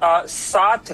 7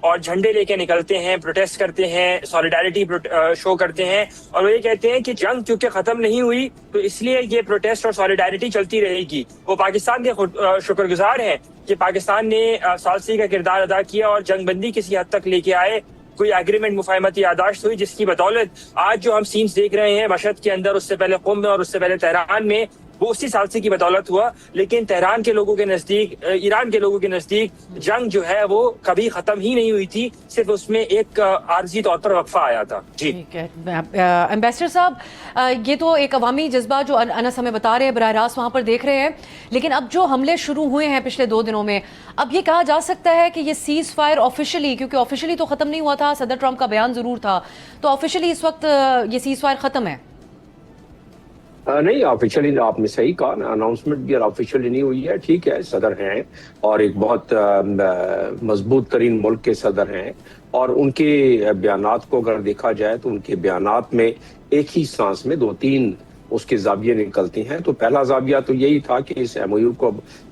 اور جھنڈے لے کے نکلتے ہیں, پروٹیسٹ کرتے ہیں, سالیڈیرٹی شو کرتے ہیں, اور وہ یہ کہتے ہیں کہ جنگ کیونکہ ختم نہیں ہوئی تو اس لیے یہ پروٹیسٹ اور سالیڈیرٹی چلتی رہے گی. وہ پاکستان کے شکر گزار ہیں کہ پاکستان نے ثالثی کا کردار ادا کیا اور جنگ بندی کسی حد تک لے کے آئے, کوئی ایگریمنٹ مفاہمتی یادداشت ہوئی جس کی بدولت آج جو ہم سینز دیکھ رہے ہیں مشہد کے اندر, اس سے پہلے قم میں اور اس سے پہلے تہران میں, وہ اسی ثالثی کی بدولت ہوا. لیکن تہران کے لوگوں کے نزدیک, ایران کے لوگوں کے نزدیک جنگ جو ہے وہ کبھی ختم ہی نہیں ہوئی تھی, صرف اس میں ایک عارضی طور پر وقفہ آیا تھا. جی ٹھیک ہے ایمبیسڈر صاحب, یہ تو ایک عوامی جذبہ جو انس ہمیں بتا رہے ہیں, براہ راست وہاں پر دیکھ رہے ہیں, لیکن اب جو حملے شروع ہوئے ہیں پچھلے 2 دنوں میں, اب یہ کہا جا سکتا ہے کہ یہ سیز فائر آفیشلی, کیونکہ آفیشلی تو ختم نہیں ہوا تھا, صدر ٹرمپ کا بیان ضرور تھا, تو آفیشلی اس وقت یہ سیز فائر ختم ہے؟ نہیں, آفیشلی آپ نے صحیح کہا, اناؤنسمنٹ بھی آفیشلی نہیں ہوئی ہے. ٹھیک ہے, صدر ہیں اور ایک بہت مضبوط ترین ملک کے صدر ہیں, اور ان کے بیانات کو اگر دیکھا جائے تو ان کے بیانات میں ایک ہی سانس میں 2-3 اس کے زاویے نکلتے ہیں. تو پہلا زاویہ تو یہی تھا کہ اس ایم او یو کو,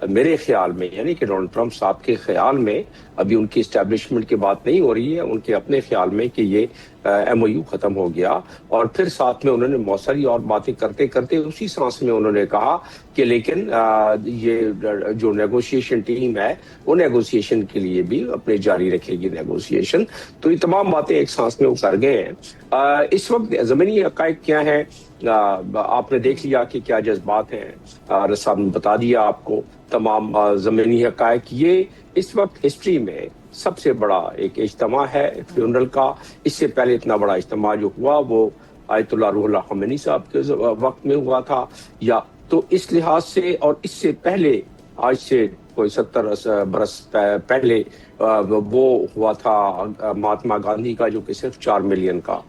میرے خیال میں, یعنی کہ ڈونلڈ ٹرمپ صاحب کے خیال میں, ابھی ان کی اسٹیبلشمنٹ کی بات نہیں ہو رہی ہے, ان کے اپنے خیال میں کہ یہ ایم او یو ختم ہو گیا. اور پھر ساتھ میں انہوں نے بہت ساری اور باتیں کرتے کرتے اسی سانس میں انہوں نے کہا کہ لیکن یہ جو نیگوشیشن ٹیم ہے وہ نیگوشیشن کے لیے بھی اپنے جاری رکھے گی نیگوشیشن. تو یہ تمام باتیں ایک سانس میں وہ کر گئے ہیں. اس وقت زمینی حقائق کیا ہیں, آپ نے دیکھ لیا کہ کیا جذبات ہیں, رسام نے بتا دیا آپ کو تمام زمینی حقائق. یہ اس وقت ہسٹری میں سب سے بڑا ایک اجتماع ہے فیونرل کا. اس سے پہلے اتنا بڑا اجتماع جو ہوا وہ آیت اللہ روح اللہ خمینی صاحب کے وقت میں ہوا تھا, یا تو اس لحاظ سے, اور اس سے پہلے آج سے کوئی 70 برس پہلے وہ ہوا تھا مہاتما گاندھی کا, جو کہ صرف 4 ملین کا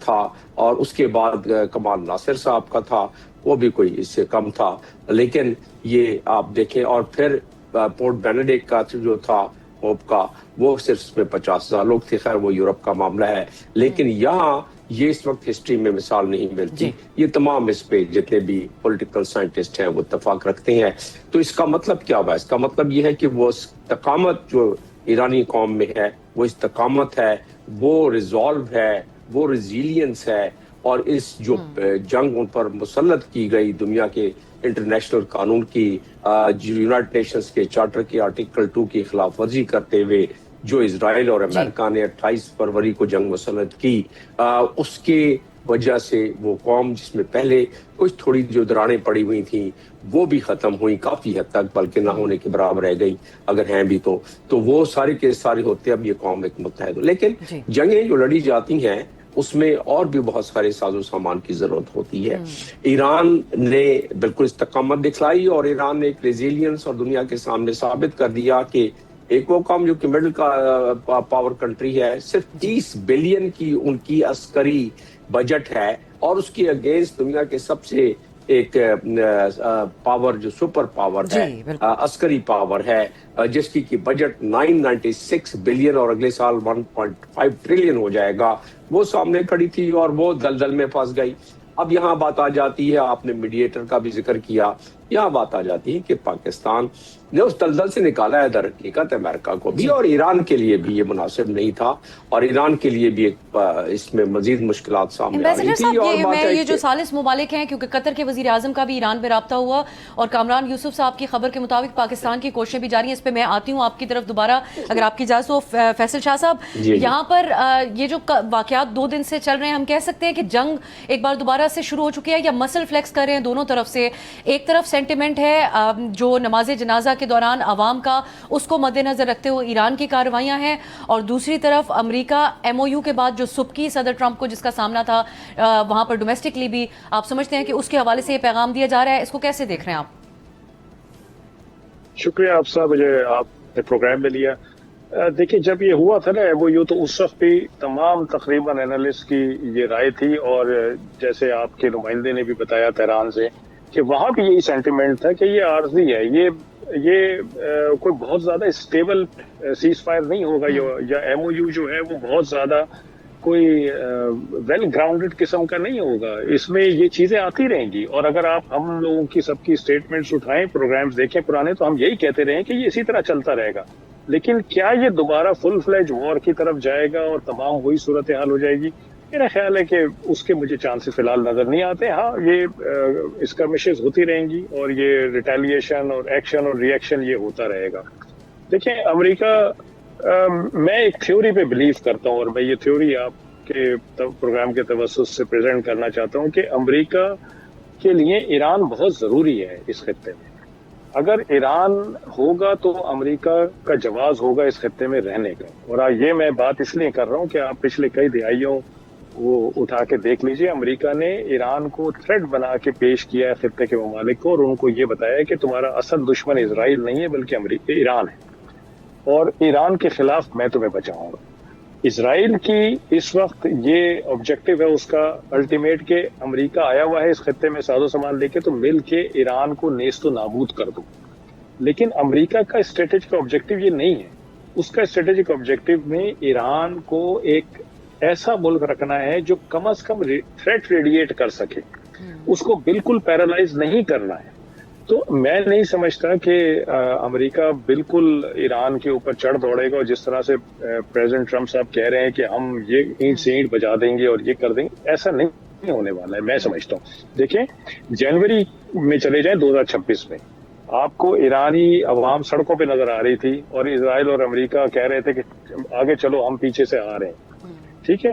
تھا, اور اس کے بعد کمال ناصر صاحب کا تھا, وہ بھی کوئی اس سے کم تھا. لیکن یہ آپ دیکھیں, اور پھر پورٹ بینیڈکٹ کا جو تھا ہوپ کا, وہ صرف اس میں 50,000 لوگ تھے. خیر وہ یورپ کا معاملہ ہے, لیکن یہاں یہ اس وقت ہسٹری میں مثال نہیں ملتی. یہ تمام اس پہ جتنے بھی پولیٹیکل سائنٹسٹ ہیں وہ اتفاق رکھتے ہیں. تو اس کا مطلب کیا ہوا؟ اس کا مطلب یہ ہے کہ وہ استقامت جو ایرانی قوم میں ہے, وہ استقامت ہے, وہ ریزالو ہے, وہ ریزیلینس ہے, اور اس جو جنگ ان پر مسلط کی گئی دنیا کے انٹرنیشنل قانون کی, یونائٹڈ نیشنز کے چارٹر کے آرٹیکل 2 کی خلاف ورزی کرتے ہوئے جو اسرائیل اور امریکہ نے 28 فروری کو جنگ مسلط کی, اس کے وجہ سے وہ قوم جس میں پہلے کچھ تھوڑی جو دراڑیں پڑی ہوئی تھیں وہ بھی ختم ہوئی کافی حد تک, بلکہ نہ ہونے کے برابر رہ گئی اگر ہیں بھی تو وہ سارے کے سارے ہوتے اب یہ قوم ایک متحد. لیکن جنگیں جو لڑی جاتی ہیں اس میں اور بھی بہت سارے ساز و سامان کی ضرورت ہوتی ہے. ایران نے بالکل استقامت دکھلائی, اور ایران نے ایک ریزیلینس اور دنیا کے سامنے ثابت کر دیا کہ ایک وہ قوم جو کہ مڈل کا پاور کنٹری ہے, صرف 30 بلین کی ان کی عسکری بجٹ ہے, اور اس کی اگینسٹ دنیا کے سب سے ایک پاور جو سپر پاور ہے, عسکری پاور ہے, جس کی بجٹ 996 بلین اور اگلے سال 1.5 ٹریلین ہو جائے گا, وہ سامنے کھڑی تھی اور وہ دلدل میں پھنس گئی. اب یہاں بات آ جاتی ہے, آپ نے میڈیٹر کا بھی ذکر کیا, یہاں بات آ جاتی ہے کہ پاکستان نے اس دلدل سے نکالا ہے در حقیقت امریکہ کو بھی, اور ایران کے لیے بھی یہ مناسب نہیں تھا, اور ایران کے لیے بھی ایک اس میں مزید مشکلات سامنے آ رہی تھی. یہ جو ثالث ممالک ہیں, کیونکہ قطر کے وزیر اعظم کا بھی ایران پہ رابطہ ہوا, اور کامران یوسف صاحب کی خبر کے مطابق پاکستان کی کوششیں بھی جاری ہیں. اس پہ میں آتی ہوں آپ کی طرف دوبارہ اگر آپ کی اجازت ہو. فیصل شاہ صاحب, یہاں پر یہ جو واقعات 2 دن سے چل رہے ہیں, ہم کہہ سکتے ہیں کہ جنگ ایک بار دوبارہ سے شروع ہو چکی ہے, یا مسل فلیکس کر رہے ہیں دونوں طرف سے؟ ایک طرف سینٹیمنٹ ہے جو نماز جنازہ کے دوران عوام کا, اس کو مد نظر رکھتے ہوئے ایران کی کارروائیاں ہیں, اور دوسری طرف امریکہ ایم او یو کے بعد جو سبکی صدر ٹرمپ کو جس کا سامنا تھا وہاں پر ڈومیسٹکلی بھی, آپ سمجھتے ہیں کہ اس کے حوالے سے یہ پیغام دیا جا رہا ہے, اس کو کیسے دیکھ رہے ہیں آپ؟ شکریہ آپ صاحب, مجھے آپ نے پروگرام میں لیا. دیکھیں, جب یہ ہوا تھا نا ایم او یو, تو اس وقت بھی تمام تقریباً اینالسٹ کی یہ رائے تھی, اور جیسے آپ کے نمائندے نے بھی بتایا تہران سے کہ وہاں بھی یہی سینٹیمنٹ تھا کہ یہ عارضی ہے, یہ کوئی بہت زیادہ اسٹیبل سیز فائر نہیں ہوگا, یا ایم او یو جو ہے وہ بہت زیادہ کوئی ویل گراؤنڈڈ قسم کا نہیں ہوگا. اس میں یہ چیزیں آتی رہیں گی, اور اگر آپ ہم لوگوں کی سب کی اسٹیٹمنٹس اٹھائیں, پروگرامز دیکھیں پرانے, تو ہم یہی کہتے رہے کہ یہ اسی طرح چلتا رہے گا. لیکن کیا یہ دوبارہ فل فلیج وار کی طرف جائے گا اور تمام وہی صورتحال ہو جائے گی؟ میرا خیال ہے کہ اس کے مجھے چانسز فی الحال نظر نہیں آتے. ہاں یہ اسکرمشز ہوتی رہیں گی اور یہ ریٹیلیشن اور ایکشن اور ری ایکشن یہ ہوتا رہے گا. دیکھیں امریکہ میں ایک تھیوری پہ بلیو کرتا ہوں اور میں یہ تھیوری آپ کے پروگرام کے توسط سے پریزنٹ کرنا چاہتا ہوں کہ امریکہ کے لیے ایران بہت ضروری ہے اس خطے میں. اگر ایران ہوگا تو امریکہ کا جواز ہوگا اس خطے میں رہنے کا. اور یہ میں بات اس لیے کر رہا ہوں کہ آپ پچھلے کئی دہائیوں وہ اٹھا کے دیکھ لیجئے, امریکہ نے ایران کو تھریٹ بنا کے پیش کیا ہے خطے کے ممالک کو, اور ان کو یہ بتایا کہ تمہارا اصل دشمن اسرائیل نہیں ہے بلکہ ایران ہے, اور ایران کے خلاف میں تمہیں بچاؤں گا. اسرائیل کی اس وقت یہ آبجیکٹو ہے اس کا الٹیمیٹ کہ امریکہ آیا ہوا ہے اس خطے میں ساز و سامان لے کے تو مل کے ایران کو نیست و نابود کر دو. لیکن امریکہ کا اسٹریٹجک آبجیکٹو یہ نہیں ہے. اس کا اسٹریٹجک آبجیکٹو میں ایران کو ایک ایسا ملک رکھنا ہے جو کم از کم تھریٹ ریڈیٹ کر سکے, اس کو بالکل پیرالائز نہیں کرنا ہے. تو میں نہیں سمجھتا کہ امریکہ بالکل ایران کے اوپر چڑھ دوڑے گا, اور جس طرح سے پریزیڈنٹ ٹرمپ صاحب کہہ رہے ہیں کہ ہم یہ اینٹ سے اینٹ بجا دیں گے اور یہ کر دیں گے, ایسا نہیں ہونے والا ہے میں سمجھتا ہوں. دیکھیں جنوری میں چلے جائیں 2026 میں آپ کو ایرانی عوام سڑکوں پہ نظر آ رہی تھی اور اسرائیل اور امریکہ کہہ رہے تھے کہ آگے چلو ہم پیچھے سے آ رہے ہیں, ٹھیک ہے.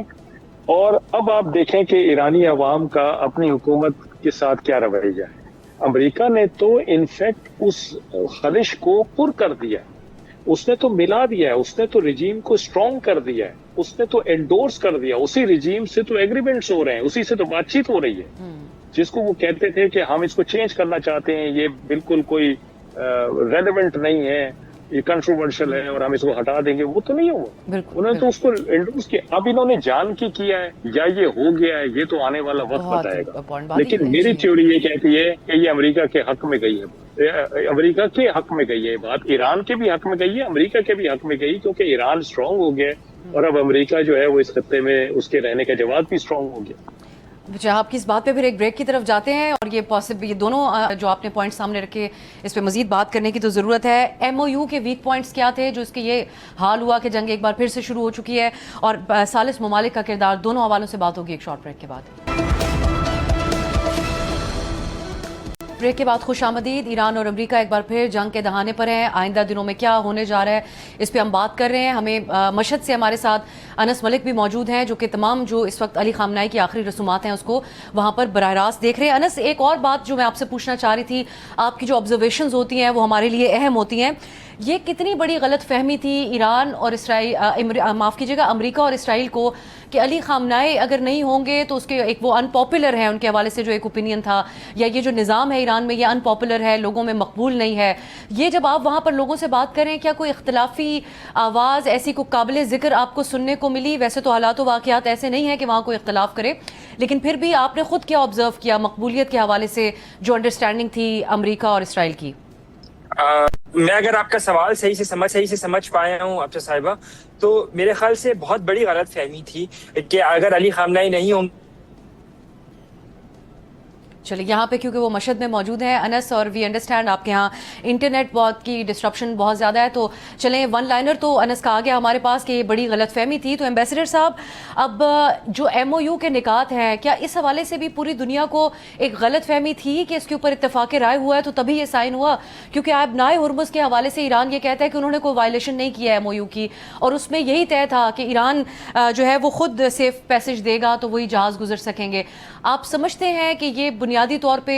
اور اب آپ دیکھیں کہ ایرانی عوام کا اپنی حکومت کے ساتھ کیا رویہ ہے. امریکہ نے تو انفیکٹ اس خلش کو پر کر دیا, اس نے تو ملا دیا ہے, اس نے تو رجیم کو اسٹرانگ کر دیا ہے, اس نے تو انڈورس کر دیا, اسی رجیم سے تو ایگریمنٹس ہو رہے ہیں, اسی سے تو بات چیت ہو رہی ہے. جس کو وہ کہتے تھے کہ ہم اس کو چینج کرنا چاہتے ہیں, یہ بالکل کوئی ریلیونٹ نہیں ہے, یہ کنٹروورشل ہے اور ہم اس کو ہٹا دیں گے, وہ تو نہیں ہوا. انہوں نے تو اس کو انڈورس کیا. اب انہوں نے جان کی کیا ہے یا یہ ہو گیا ہے یہ تو آنے والا وقت بتائے گا. لیکن میری تھیوری یہ کہتی ہے کہ یہ امریکہ کے حق میں گئی ہے, امریکہ کے حق میں گئی ہے بات, ایران کے بھی حق میں گئی ہے, امریکہ کے بھی حق میں گئی, کیونکہ ایران اسٹرانگ ہو گیا اور اب امریکہ جو ہے وہ اس خطے میں اس کے رہنے کا جواز بھی اسٹرانگ ہو گیا. اچھا, آپ کی اس بات پہ پھر ایک بریک کی طرف جاتے ہیں, اور یہ دونوں جو آپ نے پوائنٹ سامنے رکھے اس پہ مزید بات کرنے کی تو ضرورت ہے. ایم او یو کے ویک پوائنٹس کیا تھے جو اس کے یہ حال ہوا کہ جنگ ایک بار پھر سے شروع ہو چکی ہے, اور ثالث ممالک کا کردار, دونوں حوالوں سے بات ہوگی ایک شارٹ بریک کے بعد. بریک کے بعد خوش آمدید. ایران اور امریکہ ایک بار پھر جنگ کے دہانے پر ہیں. آئندہ دنوں میں کیا ہونے جا رہا ہے اس پہ ہم بات کر رہے ہیں. ہمیں مشہد سے ہمارے ساتھ انس ملک بھی موجود ہیں جو کہ تمام جو اس وقت علی خامنہئی کی آخری رسومات ہیں اس کو وہاں پر براہ راست دیکھ رہے ہیں. انس, ایک اور بات جو میں آپ سے پوچھنا چاہ رہی تھی, آپ کی جو آبزرویشنز ہوتی ہیں وہ ہمارے لیے اہم ہوتی ہیں. یہ کتنی بڑی غلط فہمی تھی ایران اور معاف کیجیے گا امریکہ اور اسرائیل کو کہ علی خامنہئی اگر نہیں ہوں گے تو اس کے ایک وہ ان پاپولر ہیں, ان کے حوالے سے جو ایک اوپینین تھا, یا یہ جو نظام ہے ایران میں یہ ان پاپولر ہے, لوگوں میں مقبول نہیں ہے. یہ جب آپ وہاں پر لوگوں سے بات کریں, کیا کوئی اختلافی آواز ایسی کو قابل ذکر آپ کو سننے کو ملی؟ ویسے تو حالات و واقعات ایسے نہیں ہیں کہ وہاں کوئی اختلاف کرے, لیکن پھر بھی آپ نے خود کیا آبزرو کیا مقبولیت کے حوالے سے جو انڈرسٹینڈنگ تھی امریکہ اور اسرائیل کی؟ میں اگر آپ کا سوال صحیح سے سمجھ پایا ہوں افسر صاحبہ, تو میرے خیال سے بہت بڑی غلط فہمی تھی کہ اگر علی خامنہئی نہیں ہوں. چلیے یہاں پہ کیونکہ وہ مشہد میں موجود ہیں انس, اور وی انڈرسٹینڈ آپ کے ہاں انٹرنیٹ بہت کی ڈسٹرپشن بہت زیادہ ہے, تو چلیں ون لائنر تو انس کا آ گیا ہمارے پاس کہ یہ بڑی غلط فہمی تھی. تو ایمبیسڈر صاحب, اب جو ایم او یو کے نکات ہیں, کیا اس حوالے سے بھی پوری دنیا کو ایک غلط فہمی تھی کہ اس کے اوپر اتفاق رائے ہوا ہے تو تبھی یہ سائن ہوا؟ کیونکہ آپ نائے ہرمز کے حوالے سے ایران یہ کہتا ہے کہ انہوں نے کوئی وائلیشن نہیں کیا ہے ایم او یو کی, اور اس میں یہی طے تھا کہ ایران جو ہے وہ خود سیف پیسج دے گا تو وہی جہاز گزر سکیں گے. آپ سمجھتے ہیں کہ یہ بنیادی طور پہ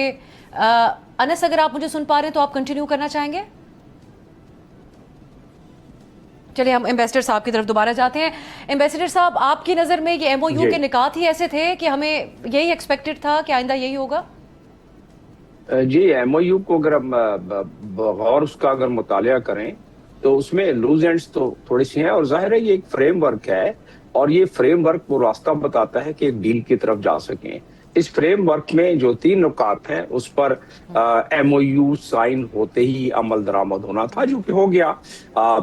انس, اگر آپ مجھے سن پا رہے ہیں تو آپ کنٹینیو کرنا چاہیں گے؟ چلیے ہم ایمبیسڈر صاحب کی طرف دوبارہ جاتے ہیں. ایمبیسڈر صاحب, آپ کی نظر میں یہ ایم او یو کے نکات ہی ایسے تھے کہ ہمیں یہی ایکسپیکٹڈ تھا کہ آئندہ یہی ہوگا؟ جی, ایم او یو کو اگر ہم غور اس کا اگر مطالعہ کریں تو اس میں لوز اینڈز تو تھوڑی سی ہیں, اور ظاہر ہے یہ ایک فریم ورک ہے, اور یہ فریم ورک وہ راستہ بتاتا ہے کہ ایک ڈیل کی طرف جا سکیں. اس فریم ورک میں جو 3 نکات ہیں اس پر ایم او یو سائن ہوتے ہی عمل درآمد ہونا تھا, جو کہ ہو گیا.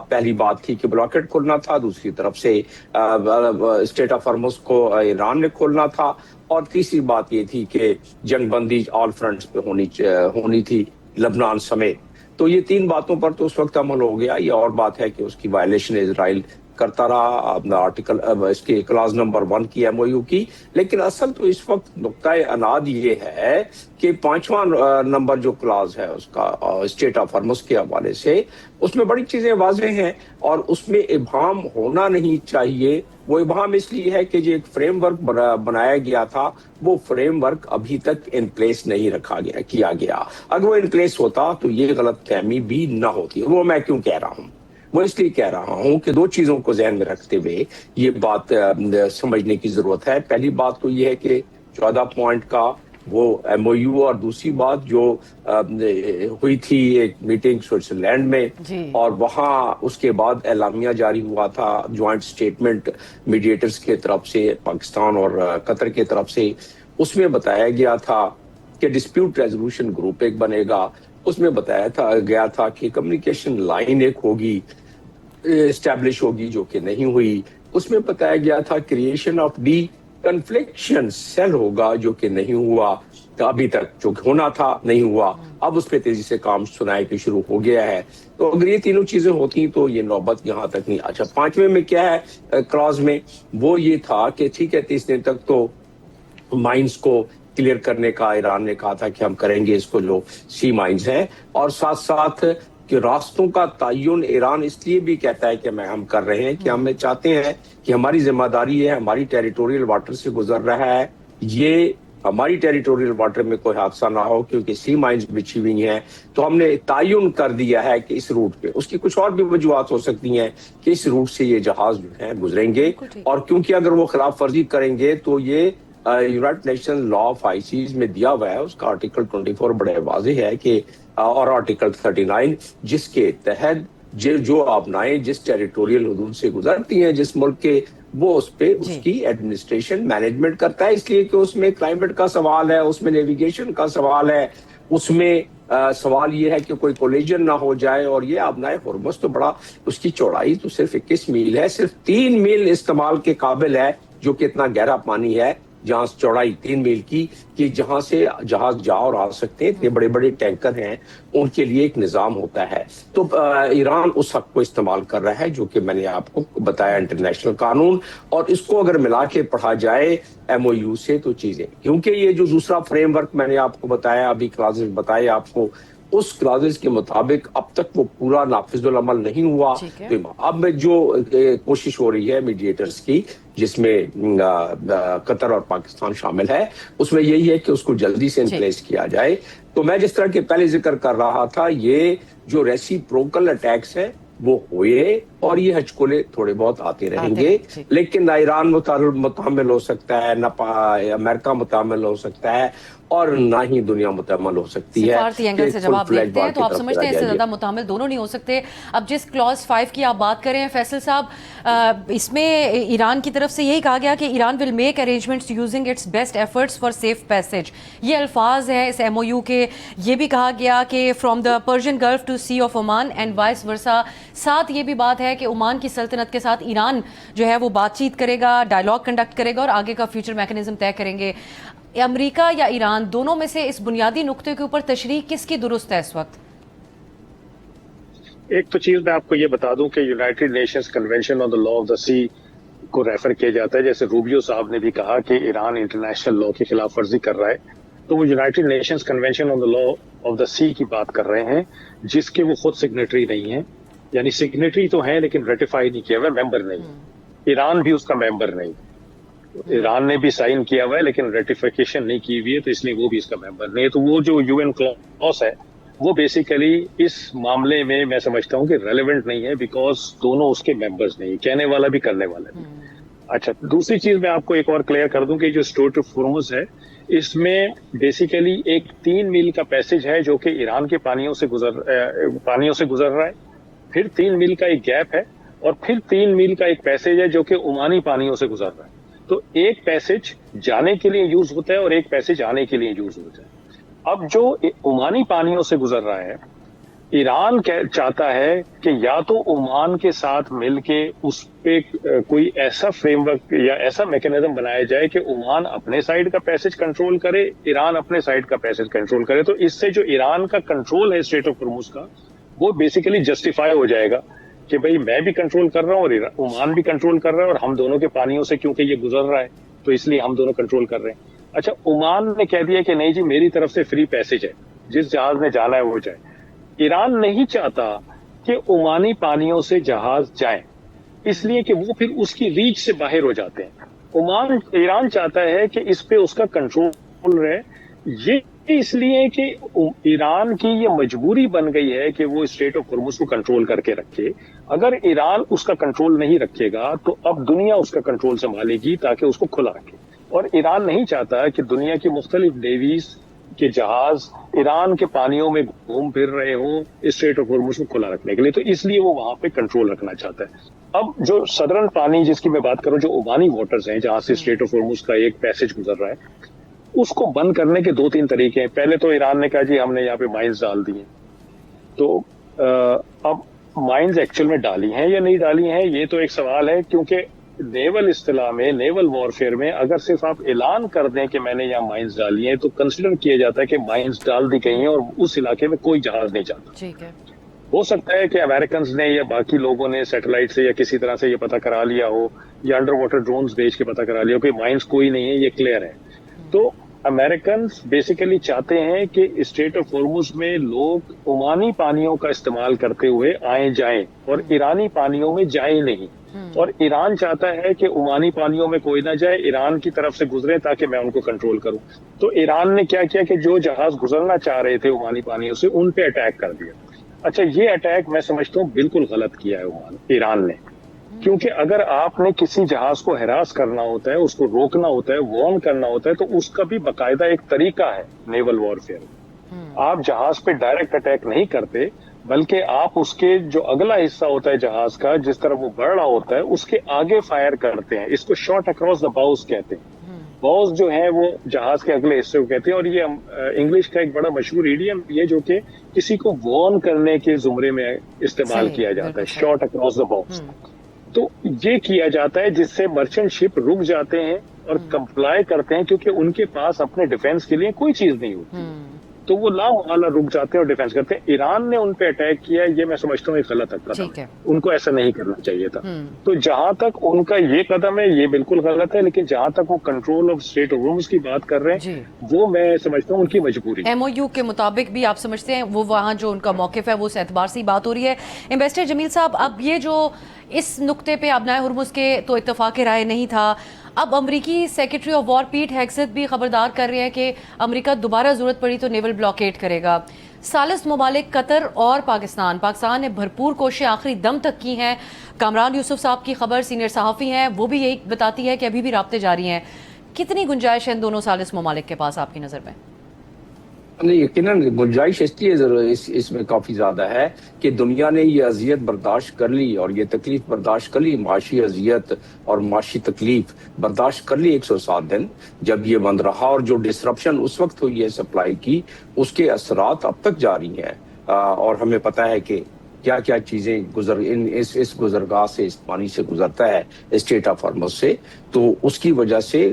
پہلی بات تھی کہ بلاکیٹ کھولنا تھا, دوسری طرف سے اسٹیٹ آف ہرمز کو ایران نے کھولنا تھا, اور تیسری بات یہ تھی کہ جنگ بندی آل فرنٹس پہ ہونی تھی لبنان سمیت. تو یہ 3 باتوں پر تو اس وقت عمل ہو گیا. یہ اور بات ہے کہ اس کی وائلیشن اسرائیل کرتا رہا آرٹیکل اس کے کلاز نمبر 1 کی ایم او یو کی. لیکن اصل تو اس وقت نقطۂ اناد یہ ہے کہ 5واں نمبر جو کلاز ہے اس کا اسٹیٹ آف ہرمز کے حوالے سے، اس میں بڑی چیزیں واضح ہیں اور اس میں ابہام ہونا نہیں چاہیے. وہ ابہام اس لیے ہے کہ جو ایک فریم ورک بنایا گیا تھا وہ فریم ورک ابھی تک ان پلیس نہیں کیا گیا. اگر وہ ان پلیس ہوتا تو یہ غلط فہمی بھی نہ ہوتی. وہ میں کیوں کہہ رہا ہوں؟ وہ اس لیے کہہ رہا ہوں کہ 2 چیزوں کو ذہن میں رکھتے ہوئے یہ بات سمجھنے کی ضرورت ہے. پہلی بات تو یہ ہے کہ 14 پوائنٹ کا وہ ایم او یو، اور دوسری بات جو ہوئی تھی ایک میٹنگ سوئٹزرلینڈ میں اور وہاں اس کے بعد اعلامیہ جاری ہوا تھا، جوائنٹ سٹیٹمنٹ میڈیٹرز کے طرف سے پاکستان اور قطر کے طرف سے. اس میں بتایا گیا تھا کہ ڈسپیوٹ ریزولوشن گروپ ایک بنے گا. اس میں بتایا گیا تھا کہ کمیونیکیشن لائن ایک ہوگی، اسٹیبلش ہوگی، جو کہ نہیں ہوئی. اس میں بتایا گیا تھا کریشن آف ڈی کنفلکشن سیل ہوگا، جو کہ نہیں ہوا ابھی تک، جو ہونا تھا نہیں ہوا. اب اس پہ تیزی سے کام سنائے کہ شروع ہو گیا ہے. تو اگر یہ تینوں چیزیں ہوتی تو یہ نوبت یہاں تک نہیں. اچھا 5ویں میں کیا ہے کلاز میں؟ وہ یہ تھا کہ ٹھیک ہے 30 دن تک تو مائنز کو کلیئر کرنے کا ایران نے کہا تھا کہ ہم کریں گے اس کو، جو سی مائنز ہیں، اور ساتھ ساتھ کہ راستوں کا تعین ایران اس لیے بھی کہتا ہے کہ ہم کر رہے ہیں کہ ہم چاہتے ہیں کہ ہماری ذمہ داری ہے، ہماری ٹیریٹوریل واٹر سے گزر رہا ہے، یہ ہماری ٹیریٹوریل واٹر میں کوئی حادثہ نہ ہو کیونکہ سی مائنز بچھی ہوئی ہیں. تو ہم نے تعین کر دیا ہے کہ اس روٹ پہ، اس کی کچھ اور بھی وجوہات ہو سکتی ہیں کہ اس روٹ سے یہ جہاز جو ہیں گزریں گے، اور کیونکہ اگر وہ خلاف ورزی کریں گے تو یہ United nation law of high seas میں دیا ہوا ہے، اس کا آرٹیکل 24 بڑے واضح ہے کہ، اور آرٹیکل 39 جس کے تحت جو آبنائیں جس ٹیریٹوریل حدود سے گزرتی ہیں جس ملک کے، وہ اس پہ اس کی ایڈمنسٹریشن مینجمنٹ کرتا ہے. اس لیے کہ اس میں کلائمیٹ کا سوال ہے، اس میں نیویگیشن کا سوال ہے، اس میں سوال یہ ہے کہ کوئی کولیجن نہ ہو جائے. اور یہ آبنائے ہرمز تو بڑا، اس کی چوڑائی تو صرف 21 میل ہے، صرف 3 میل استعمال کے قابل ہے، جو کہ اتنا گہرا پانی ہے، جہاں چوڑائی 3 میل کی، کہ جہاں سے جہاز جا اور آ سکتے ہیں. اتنے بڑے بڑے ٹینکر ہیں، ان کے لیے ایک نظام ہوتا ہے. تو ایران اس حق کو استعمال کر رہا ہے جو کہ میں نے آپ کو بتایا انٹرنیشنل قانون، اور اس کو اگر ملا کے پڑھا جائے ایم او یو سے تو چیزیں، کیونکہ یہ جو دوسرا فریم ورک میں نے آپ کو بتایا، ابھی کلازز بتائے آپ کو، اس کلازز کے مطابق اب تک وہ پورا نافذ العمل نہیں ہوا. اب جو کوشش ہو رہی ہے میڈیٹرز کی، جس میں قطر اور پاکستان شامل ہے، اس میں یہی ہے کہ اس کو جلدی سے انپلیس کیا جائے. تو میں جس طرح کے پہلے ذکر کر رہا تھا، یہ جو ریسیپروکل اٹیکس ہیں وہ ہوئے، اور یہ ہچکولے تھوڑے بہت آتے رہیں گے، لیکن نہ ایران متحمل ہو سکتا ہے، نہ امریکہ متحمل ہو سکتا ہے، اور نہ ہی دنیا متحمل ہو سکتی ہے. سفارتی اینگل سے جب آپ دیکھتے ہیں تو آپ سمجھتے ہیں اس سے زیادہ متحمل دونوں نہیں ہو سکتے. اب جس کلاز 5 کی آپ بات کریں فیصل صاحب، اس میں ایران کی طرف سے یہی کہا گیا کہ Iran will make arrangements using its best efforts for safe passage. یہ الفاظ ہیں اس ایم او یو کے. یہ بھی کہا گیا کہ from the Persian Gulf to sea of Oman and vice versa. ساتھ یہ بھی بات ہے کہ عمان کی سلطنت کے ساتھ ایران جو ہے وہ بات چیت کرے گا، ڈائلاگ کنڈکٹ کرے گا، اور آگے کا فیوچر میکنزم طے کریں گے. امریکہ یا ایران، دونوں میں سے اس بنیادی نقطے کے اوپر تشریح کس کی درست ہے اس وقت؟ ایک تو چیز میں آپ کو یہ بتا دوں کہ United Nations convention on the law of the sea کو ریفر کیا جاتا ہے. جیسے روبیو صاحب نے بھی کہا کہ ایران انٹرنیشنل لا کی خلاف ورزی کر رہا ہے، تو وہ United Nations convention on the law of the sea کی بات کر رہے ہیں، جس کے وہ خود سگنیٹری نہیں ہیں. یعنی سگنیٹری تو ہیں لیکن ریٹیفائی نہیں کیا ہوا، ممبر نہیں. ایران بھی اس کا ممبر نہیں. ایران نے بھی سائن کیا ہوا ہے لیکن ریٹیفیکیشن نہیں کی ہوئی ہے، تو اس لیے وہ بھی اس کا ممبر نہیں ہے. تو وہ جو یو این کلاس ہے وہ بیسیکلی اس معاملے میں میں سمجھتا ہوں کہ ریلیونٹ نہیں ہے، بیکاز دونوں اس کے ممبرز نہیں، کہنے والا بھی کرنے والا بھی. اچھا، دوسری چیز میں آپ کو ایک اور کلیئر کر دوں کہ جو اسٹریٹ آف ہرمز ہے، اس میں بیسیکلی ایک 3 میل کا پیسج ہے جو کہ ایران کے پانیوں سے گزر رہا ہے، پھر 3 میل کا ایک گیپ ہے، اور پھر 3 میل کا ایک پیسج ہے جو کہ عمانی پانیوں سے گزر رہا ہے. تو ایک پیسج جانے کے لیے یوز ہوتا ہے اور ایک پیسج آنے کے لیے یوز ہوتا ہے. اب جو عمانی پانیوں سے گزر رہا ہے، ایران چاہتا ہے کہ یا تو عمان کے ساتھ مل کے اس پہ کوئی ایسا فریم ورک یا ایسا میکینزم بنایا جائے کہ عمان اپنے سائڈ کا پیسج کنٹرول کرے، ایران اپنے سائڈ کا پیسج کنٹرول کرے. تو اس سے جو ایران کا کنٹرول ہے اسٹریٹ آف ہرمز کا، وہ بیسیکلی جسٹیفائی ہو جائے گا کہ بھئی میں بھی کنٹرول کر رہا ہوں اور عمان بھی کنٹرول کر رہا ہے، اور ہم دونوں کے پانیوں سے کیونکہ یہ گزر رہا ہے تو اس لیے ہم دونوں کنٹرول کر رہے ہیں۔ اچھا، عمان نے کہہ دیا کہ نہیں جی میری طرف سے فری پیسج ہے، جس جہاز نے جانا ہے وہ جائے۔ ایران نہیں چاہتا کہ عمانی پانیوں سے جہاز جائیں، اس لیے کہ وہ پھر اس کی ریچ سے باہر ہو جاتے ہیں۔ ایران چاہتا ہے کہ اس پہ اس کا کنٹرول رہے، یہ اس لیے کہ ایران کی یہ مجبوری بن گئی ہے کہ وہ اسٹریٹ آف ہرمز کو کنٹرول کر کے رکھے۔ اگر ایران اس کا کنٹرول نہیں رکھے گا تو اب دنیا اس کا کنٹرول سنبھالے گی تاکہ اس کو کھلا رکھے، اور ایران نہیں چاہتا کہ دنیا کی مختلف نیویز کے جہاز ایران کے پانیوں میں گھوم پھر رہے ہوں اسٹریٹ آف ہرمز کو کھلا رکھنے کے لیے، تو اس لیے وہ وہاں پہ کنٹرول رکھنا چاہتا ہے۔ اب جو صدرن پانی جس کی میں بات کروں، جو عمانی واٹرز ہیں جہاں سے اسٹریٹ آف ہرمز کا ایک پیسج گزر رہا ہے، اس کو بند کرنے کے 2-3 طریقے ہیں۔ پہلے تو ایران نے کہا جی ہم نے یہاں پہ مائنز ڈال دی ہیں، تو اب مائنز ایکچوئل میں ڈالی ہیں یا نہیں ڈالی ہیں یہ تو ایک سوال ہے، کیونکہ نیول اصطلاح میں، نیول وارفیئر میں اگر صرف آپ اعلان کر دیں کہ میں نے یہاں مائنز ڈالی ہیں تو کنسیڈر کیا جاتا ہے کہ مائنز ڈال دی گئی ہیں اور اس علاقے میں کوئی جہاز نہیں جاتا۔ ٹھیک ہے، ہو سکتا ہے کہ امریکنز نے یا باقی لوگوں نے سیٹلائٹ سے یا کسی طرح سے یہ پتہ کرا لیا ہو، یا انڈر واٹر ڈرونز بھیج کے پتہ کرا لیا ہو کہ مائنز کوئی نہیں ہے، یہ کلیئر ہے۔ تو امریکنز بیسیکلی چاہتے ہیں کہ اسٹریٹ آف ہرمز میں لوگ عمانی پانیوں کا استعمال کرتے ہوئے آئیں جائیں اور ایرانی پانیوں میں جائیں نہیں، اور ایران چاہتا ہے کہ عمانی پانیوں میں کوئی نہ جائے، ایران کی طرف سے گزرے تاکہ میں ان کو کنٹرول کروں۔ تو ایران نے کیا کیا کہ جو جہاز گزرنا چاہ رہے تھے عمانی پانیوں سے ان پہ اٹیک کر دیا۔ اچھا، یہ اٹیک میں سمجھتا ہوں بالکل غلط کیا ہے ایران نے، کیونکہ اگر آپ نے کسی جہاز کو ہراس کرنا ہوتا ہے، اس کو روکنا ہوتا ہے، وارن کرنا ہوتا ہے، تو اس کا بھی باقاعدہ ایک طریقہ ہے نیول وارفیئر۔ آپ جہاز پہ ڈائریکٹ اٹیک نہیں کرتے، بلکہ آپ اس کے جو اگلا حصہ ہوتا ہے جہاز کا، جس طرح وہ بڑھ رہا ہوتا ہے، اس کے آگے فائر کرتے ہیں۔ اس کو شاٹ اکراس دا باؤز کہتے ہیں۔ باؤز جو ہے وہ جہاز کے اگلے حصے کو کہتے ہیں، اور یہ انگلش کا ایک بڑا مشہور ایڈیم یہ جو کہ کسی کو وارن کرنے کے زمرے میں استعمال کیا جاتا ہے، شاٹ اکراس دا باؤز۔ تو یہ کیا جاتا ہے جس سے مرچنٹ شپ رک جاتے ہیں اور کمپلائی کرتے ہیں، کیونکہ ان کے پاس اپنے ڈیفنس کے لیے کوئی چیز نہیں ہوتی، تو وہ لامحالہ رک جاتے ہیں اور ڈیفنس کرتے ہیں۔ ایران نے ان پہ اٹیک کیا ہے، یہ میں سمجھتا ہوں ایک غلط قدم ہے، ان کو ایسا نہیں کرنا چاہیے تھا۔ تو جہاں تک ان کا یہ قدم ہے یہ بالکل غلط ہے، لیکن جہاں تک وہ control of street of Hormuz کی بات کر رہے ہیں وہ میں سمجھتا ہوں ان کی مجبوری ہے۔ ایم او یو کے مطابق بھی آپ سمجھتے ہیں وہ وہاں جو ان کا موقف ہے وہ اس اعتبار سے بات ہو رہی ہے۔ ایمبیسڈر جمیل صاحب، اب یہ جو اس نقطے پہ ابنائے ہرمز کے تو اتفاق رائے نہیں تھا، اب امریکی سیکرٹری آف وار پیٹ ہیگسیت بھی خبردار کر رہے ہیں کہ امریکہ دوبارہ ضرورت پڑی تو نیول بلاکیڈ کرے گا۔ ثالث ممالک قطر اور پاکستان نے بھرپور کوششیں آخری دم تک کی ہیں۔ کامران یوسف صاحب کی خبر، سینئر صحافی ہیں، وہ بھی یہی بتاتی ہے کہ ابھی بھی رابطے جاری ہیں۔ کتنی گنجائش ہے ان دونوں ثالث ممالک کے پاس آپ کی نظر میں؟ نہیں، یقیناً گنجائش اس لیے اس میں کافی زیادہ ہے کہ دنیا نے یہ اذیت برداشت کر لی اور یہ تکلیف برداشت کر لی، معاشی اذیت اور معاشی تکلیف برداشت کر لی 107 دن جب یہ بند رہا، اور جو ڈسرپشن اس وقت ہوئی ہے سپلائی کی اس کے اثرات اب تک جاری ہیں، اور ہمیں پتہ ہے کہ کیا کیا چیزیں اس گزرگاہ سے، اس پانی سے گزرتا ہے اسٹریٹ آف ہرمز سے، تو اس کی وجہ سے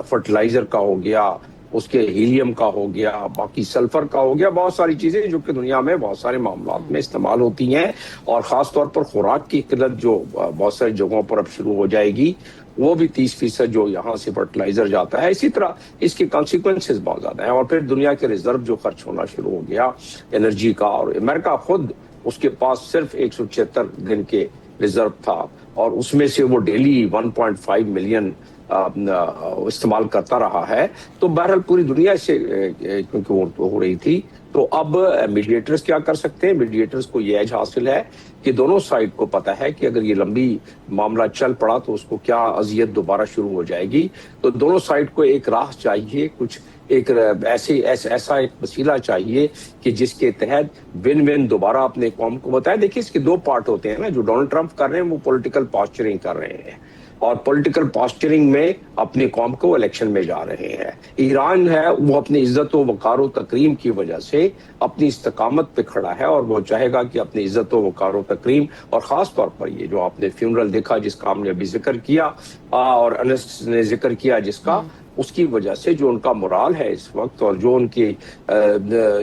فرٹیلائزر کا ہو گیا، اس کے ہیلیم کا ہو گیا، باقی سلفر کا ہو گیا، بہت ساری چیزیں جو کہ دنیا میں بہت سارے معاملات میں استعمال ہوتی ہیں، اور خاص طور پر خوراک کی قلت جو بہت ساری جگہوں پر اب شروع ہو جائے گی، وہ بھی 30% جو یہاں سے فرٹیلائزر جاتا ہے، اسی طرح اس کے کانسیکوینسز بہت زیادہ ہیں، اور پھر دنیا کے ریزرو جو خرچ ہونا شروع ہو گیا انرجی کا، اور امریکہ خود اس کے پاس صرف 176 دن کے ریزرو تھا، اور اس میں سے وہ ڈیلی 1.5 ملین استعمال کرتا رہا ہے۔ تو بہرحال پوری دنیا سے کیونکہ وہ ہو رہی تھی، تو اب میڈیٹرز کیا کر سکتے ہیں؟ میڈیٹرز کو یہ ایج حاصل ہے کہ دونوں سائڈ کو پتہ ہے کہ اگر یہ لمبی معاملہ چل پڑا تو اس کو کیا اذیت دوبارہ شروع ہو جائے گی، تو دونوں سائڈ کو ایک راہ چاہیے، کچھ ایک ایسا ایک وسیلہ چاہیے کہ جس کے تحت ون ون دوبارہ اپنے قوم کو بتائے۔ دیکھیے اس کے 2 پارٹ ہوتے ہیں نا، جو ڈونلڈ ٹرمپ کر رہے ہیں وہ پولیٹیکل پاسچرنگ کر رہے ہیں، اور پولیٹیکل پاسچرنگ میں اپنی قوم کو الیکشن میں جا رہے ہیں۔ ایران ہے وہ اپنی عزت و وقار و تکریم کی وجہ سے اپنی استقامت پہ کھڑا ہے، اور وہ چاہے گا کہ اپنی عزت و وقار و تکریم، اور خاص طور پر یہ جو آپ نے فیونرل دیکھا جس کا ہم نے ابھی ذکر کیا اور انس نے ذکر کیا جس کا، اس کی وجہ سے جو ان کا morale ہے اس وقت اور جو ان کے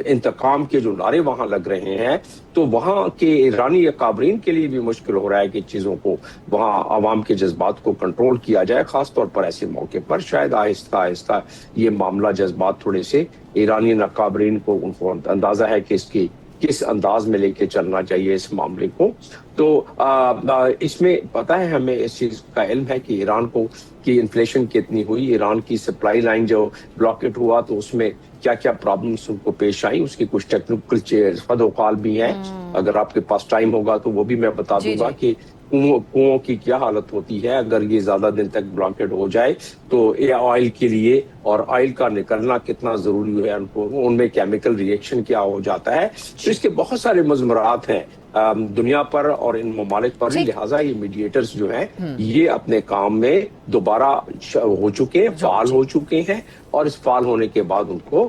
انتقام کے جو نعرے وہاں لگ رہے ہیں تو وہاں کے ایرانی اکابرین کے لیے بھی مشکل ہو رہا ہے کہ چیزوں کو وہاں عوام کے جذبات کو کنٹرول کیا جائے. خاص طور پر ایسے موقع پر شاید آہستہ آہستہ یہ معاملہ جذبات تھوڑے سے ایرانی اکابرین کو ان کو اندازہ ہے کہ اس کی کس انداز میں لے کے چلنا چاہیے اس معاملے کو. تو اس میں پتہ ہے ہمیں اس چیز کا علم ہے کہ ایران کو کی انفلیشن کتنی ہوئی, ایران کی سپلائی لائن جو بلاکٹ ہوا تو اس میں کیا کیا پرابلمس ان کو پیش آئی, اس کی کچھ ٹیکنیکل خد و خال بھی ہیں. اگر آپ کے پاس ٹائم ہوگا تو وہ بھی میں بتا دوں گا کہ کنووں کی کیا حالت ہوتی ہے اگر یہ زیادہ دن تک بلاکڈ ہو جائے تو یہ آئل کے لیے اور آئل کا نکلنا کتنا ضروری ہے, ان میں کیمیکل ری ایکشن کیا ہو جاتا ہے. تو اس کے بہت سارے مضمرات ہیں دنیا پر اور ان ممالک پر, لہٰذا یہ میڈیٹرز جو ہیں یہ اپنے کام میں دوبارہ ہو چکے ہیں, فعال ہو چکے ہیں, اور اس فعال ہونے کے بعد ان کو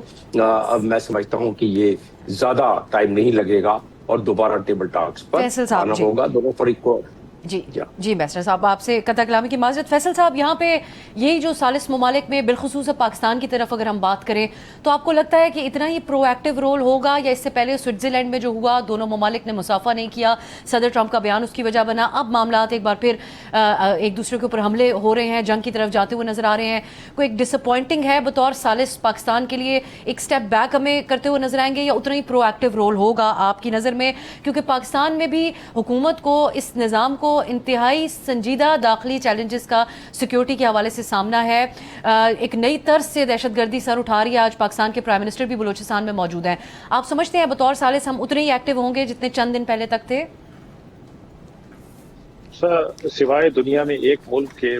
میں سمجھتا ہوں کہ یہ زیادہ ٹائم نہیں لگے گا اور دوبارہ ٹیبل ٹاکس پر آنا ہوگا دونوں فریق کو. جی ایمبیسڈر صاحب آپ سے قطع کلامی کی معذرت. فیصل صاحب یہاں پہ یہی جو ثالث ممالک میں بالخصوص پاکستان کی طرف اگر ہم بات کریں تو آپ کو لگتا ہے کہ اتنا ہی پرو ایکٹیو رول ہوگا, یا اس سے پہلے سوئٹزرلینڈ میں جو ہوا دونوں ممالک نے مسافہ نہیں کیا, صدر ٹرمپ کا بیان اس کی وجہ بنا, اب معاملات ایک بار پھر ایک دوسرے کے اوپر حملے ہو رہے ہیں, جنگ کی طرف جاتے ہوئے نظر آ رہے ہیں, کوئی ایک ڈس اپوائنٹنگ ہے بطور ثالث پاکستان کے لیے, ایک سٹیپ بیک ہمیں کرتے ہوئے نظر آئیں گے, یا اتنا ہی پرو ایکٹیو رول ہوگا آپ کی نظر میں؟ کیونکہ پاکستان میں بھی حکومت کو اس نظام کو انتہائی سنجیدہ داخلی چیلنجز کا سیکیورٹی کے حوالے سے سامنا ہے. ایک نئی طرز سے دہشت گردی سر اٹھا رہی ہے. آج پاکستان کے پرائم منسٹر بھی بلوچستان میں موجود ہیں. آپ سمجھتے ہیں بطور ثالث ہم اتنے ہی ایکٹیو ہوں گے جتنے چند دن پہلے تک تھے؟ سوائے دنیا میں ایک ملک کے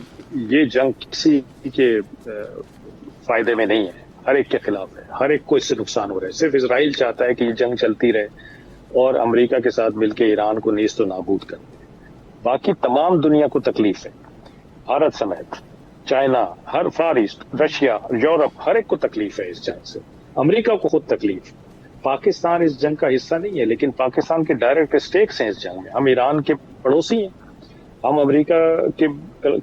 یہ جنگ کسی کے فائدے میں نہیں ہے, ہر ایک کے خلاف ہے, ہر ایک کو اس سے نقصان ہو رہا ہے. صرف اسرائیل چاہتا ہے کہ یہ جنگ چلتی رہے اور امریکہ کے ساتھ مل کے ایران کو نیست و نابود کر دے. باقی تمام دنیا کو تکلیف ہے, بھارت سمیت, چائنا, ہر فار ایسٹ, رشیا, یورپ, ہر ایک کو تکلیف ہے اس جنگ سے. امریکہ کو خود تکلیف. پاکستان اس جنگ کا حصہ نہیں ہے, لیکن پاکستان کے ڈائریکٹ اسٹیکس ہیں اس جنگ میں. ہم ایران کے پڑوسی ہیں, ہم امریکہ کے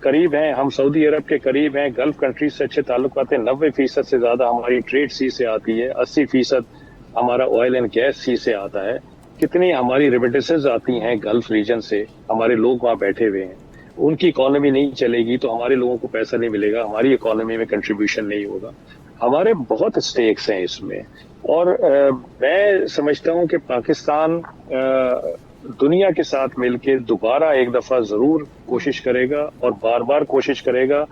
قریب ہیں, ہم سعودی عرب کے قریب ہیں, گلف کنٹریز سے اچھے تعلقات ہیں. 90% سے زیادہ ہماری ٹریڈ سی سے آتی ہے, 80% ہمارا آئل اینڈ گیس سی سے آتا ہے. کتنی ہماری ریمیٹنسز آتی ہیں گلف ریجن سے, ہمارے لوگ وہاں بیٹھے ہوئے ہیں. ان کی اکانومی نہیں چلے گی تو ہمارے لوگوں کو پیسہ نہیں ملے گا, ہماری اکانومی میں کنٹریبیوشن نہیں ہوگا. ہمارے بہت اسٹیکس ہیں اس میں, اور میں سمجھتا ہوں کہ پاکستان دنیا کے ساتھ مل کے دوبارہ ایک دفعہ ضرور کوشش کرے گا, اور بار بار کوشش کرے گا,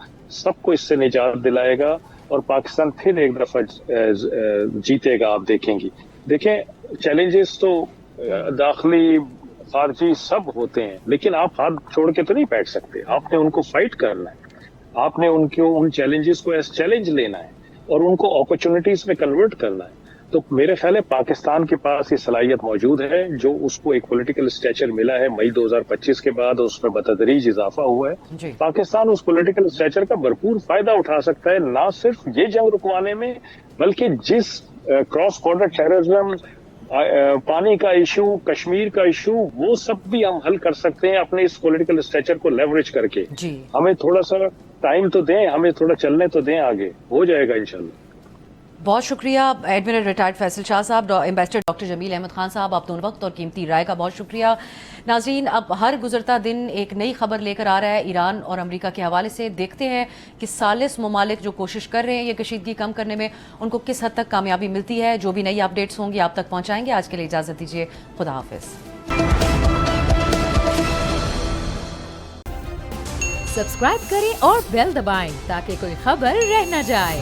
سب کو اس سے نجات دلائے گا, اور پاکستان پھر ایک دفعہ جیتے گا. آپ دیکھیں گی, دیکھیں چیلنجز تو داخلی خارجی سب ہوتے ہیں, لیکن آپ ہاتھ چھوڑ کے تو نہیں بیٹھ سکتے. آپ نے ان کو فائٹ کرنا ہے, آپ نے ان چیلنجز کو ایز چیلنج لینا ہے اور ان کو اپرچونٹیز میں کنورٹ کرنا ہے. تو میرے خیال ہے پاکستان کے پاس یہ صلاحیت موجود ہے, جو اس کو ایک پولیٹیکل اسٹیچر ملا ہے مئی 2025 کے بعد, اس میں بتدریج اضافہ ہوا ہے. پاکستان اس پولیٹیکل اسٹیچر کا بھرپور فائدہ اٹھا سکتا ہے, نہ صرف یہ جنگ رکوانے میں, بلکہ جس کراس بارڈر ٹیررزم, پانی کا ایشو, کشمیر کا ایشو, وہ سب بھی ہم حل کر سکتے ہیں اپنے اس پولیٹیکل اسٹیچر کو لیوریج کر کے. ہمیں تھوڑا سا ٹائم تو دیں, ہمیں تھوڑا چلنے تو دیں, آگے ہو جائے گا انشاءاللہ. بہت شکریہ ایڈمرل ریٹائرڈ فیصل شاہ صاحب. ایمبیسڈر ڈاکٹر جمیل احمد خان صاحب, آپ دونوں وقت اور قیمتی رائے کا بہت شکریہ. ناظرین, اب ہر گزرتا دن ایک نئی خبر لے کر آ رہا ہے ایران اور امریکہ کے حوالے سے. دیکھتے ہیں کہ ثالث ممالک جو کوشش کر رہے ہیں یہ کشیدگی کم کرنے میں, ان کو کس حد تک کامیابی ملتی ہے. جو بھی نئی اپڈیٹس ہوں گی آپ تک پہنچائیں گے. آج کے لیے اجازت دیجیے, خدا حافظ. سبسکرائب کریں اور بیل دبائیں تاکہ کوئی خبر رہ نہ جائے.